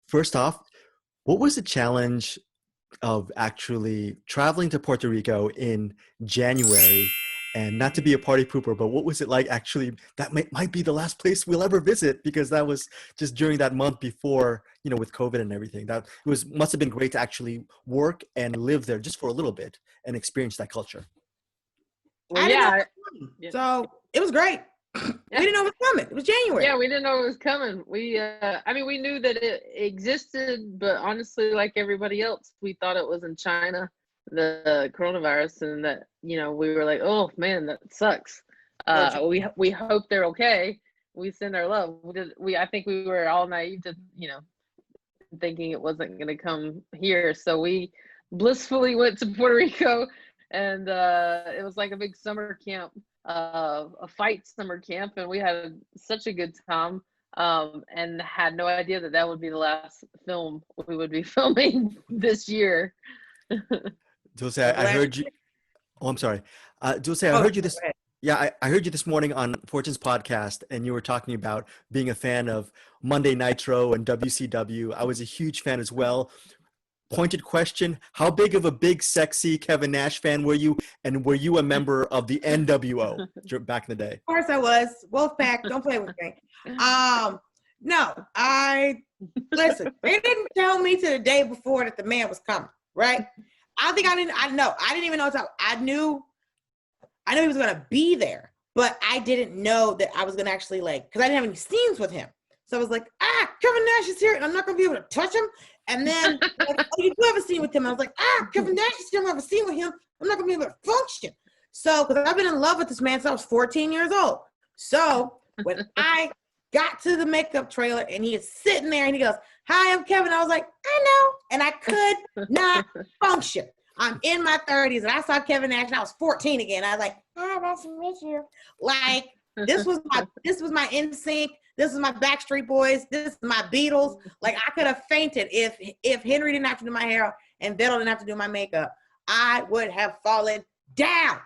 First off, what was the challenge of actually traveling to Puerto Rico in January? And not to be a party pooper, but what was it like actually? That might be the last place we'll ever visit, because that was just during that month before, with COVID and everything. That must have been great to actually work and live there just for a little bit and experience that culture. Well, I didn't know it was coming, so it was great. We didn't know it was coming. It was January. Yeah, we didn't know it was coming. We knew that it existed, but honestly, like everybody else, we thought it was in China, the coronavirus, and that, we were like, oh man, that sucks. We hope they're okay. We send our love. I think we were all naive to, thinking it wasn't going to come here. So we blissfully went to Puerto Rico, and it was like a big summer camp. A fight summer camp, and we had such a good time, and had no idea that would be the last film we would be filming this year. Dulcé, I heard you. Oh, I'm sorry. Dulcé, I heard you this. Yeah, I heard you this morning on Fortune's podcast, and you were talking about being a fan of Monday Nitro and WCW. I was a huge fan as well. Pointed question: how big of a big, sexy Kevin Nash fan were you, and were you a member of the NWO back in the day? Of course I was. Wolfpack, don't play with me. No, listen. They didn't tell me to the day before that the man was coming, right? I didn't even know. I knew he was gonna be there, but I didn't know that I was gonna actually because I didn't have any scenes with him. So I was like, Kevin Nash is here, and I'm not gonna be able to touch him. And then, you do have a scene with him. I was like, Kevin Nash is here. I have a scene with him. I'm not going to be able to function. So, because I've been in love with this man since I was 14 years old. So, when I got to the makeup trailer and he is sitting there and he goes, hi, I'm Kevin. I was like, I know. And I could not function. I'm in my 30s and I saw Kevin Nash and I was 14 again. I was like, nice to meet you. Like, this was my NSYNC. This is my Backstreet Boys. This is my Beatles. Like, I could have fainted if Henry didn't have to do my hair and Beto didn't have to do my makeup. I would have fallen down.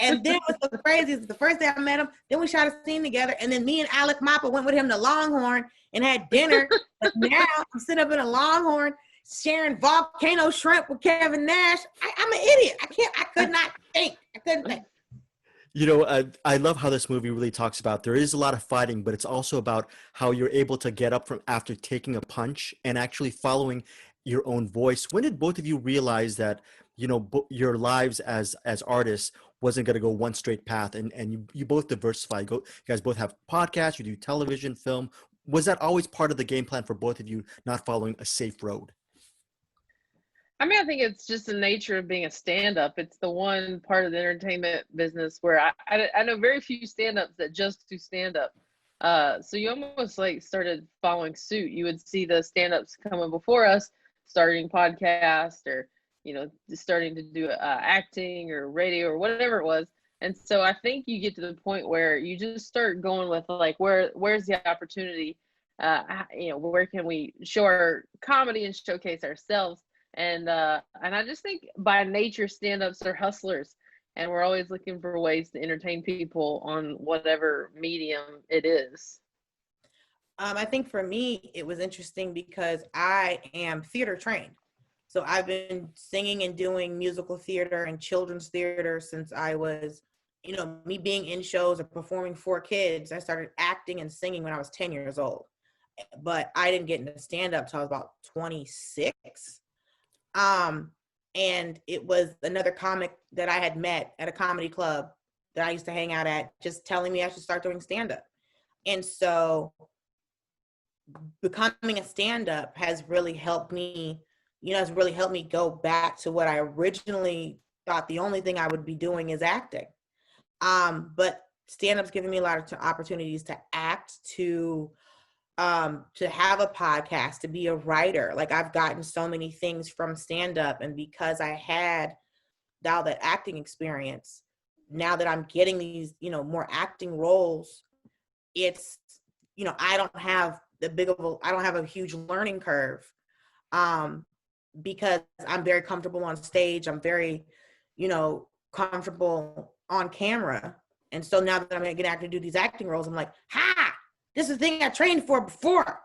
And then what's so crazy is the first day I met him, then we shot a scene together, and then me and Alec Mappa went with him to Longhorn and had dinner. But now I'm sitting up in a Longhorn sharing volcano shrimp with Kevin Nash. I'm an idiot. I could not think. I couldn't think. I love how this movie really talks about there is a lot of fighting, but it's also about how you're able to get up from after taking a punch and actually following your own voice. When did both of you realize that, your lives as artists wasn't going to go one straight path, and you both diversify? You guys both have podcasts, you do television, film. Was that always part of the game plan for both of you, not following a safe road? I think it's just the nature of being a stand-up. It's the one part of the entertainment business where I know very few stand-ups that just do stand-up. So you almost started following suit. You would see the stand-ups coming before us, starting podcasts or, starting to do acting or radio or whatever it was. And so I think you get to the point where you just start going with where's the opportunity? Where can we show our comedy and showcase ourselves? And I just think by nature, stand-ups are hustlers, and we're always looking for ways to entertain people on whatever medium it is. I think for me, it was interesting because I am theater trained. So I've been singing and doing musical theater and children's theater since I was, me being in shows or performing for kids. I started acting and singing when I was 10 years old, but I didn't get into stand-up till I was about 26. And it was another comic that I had met at a comedy club that I used to hang out at, just telling me I should start doing stand-up. And so becoming a stand-up has really helped me, go back to what I originally thought the only thing I would be doing is acting. But stand-up's given me a lot of opportunities to act, to have a podcast, to be a writer. Like, I've gotten so many things from stand-up, and because I had now that acting experience, now that I'm getting these, more acting roles, it's, I don't have a huge learning curve, because I'm very comfortable on stage. I'm very, comfortable on camera. And so now that I'm going to get to do these acting roles, I'm like, this is the thing I trained for before.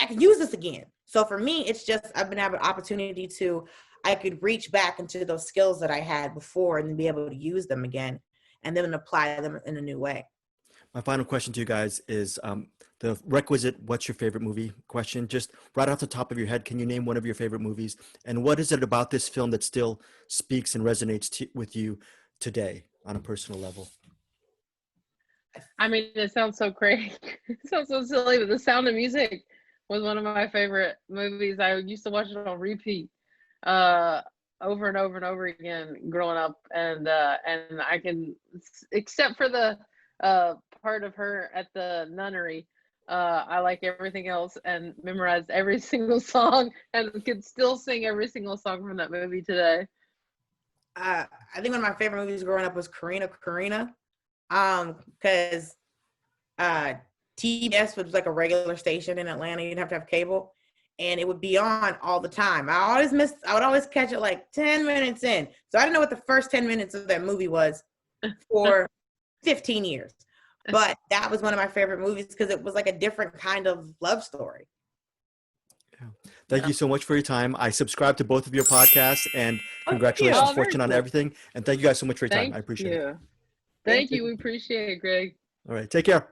I can use this again. So for me, it's just I've been having an opportunity to I could reach back into those skills that I had before and be able to use them again and then apply them in a new way. My final question to you guys is the requisite "What's your favorite movie?" question. Just right off the top of your head, can you name one of your favorite movies? And what is it about this film that still speaks and resonates with you today on a personal level? I mean, it sounds so crazy. It sounds so silly, but The Sound of Music was one of my favorite movies. I used to watch it on repeat over and over and over again growing up, and I can, except for the part of her at the nunnery, I like everything else and memorized every single song and could still sing every single song from that movie today. I think one of my favorite movies growing up was Corrina. Because TBS was like a regular station in Atlanta. You didn't have to have cable, and it would be on all the time. I would always catch it like 10 minutes in. So I didn't know what the first 10 minutes of that movie was for 15 years. But that was one of my favorite movies because it was like a different kind of love story. Yeah. Thank you so much for your time. I subscribe to both of your podcasts, and Oh, congratulations, thank you. Fortune, on Very cool. everything. And thank you guys so much for your time. Thank I appreciate it. you. Thank you. We appreciate it, Greg. All right. Take care.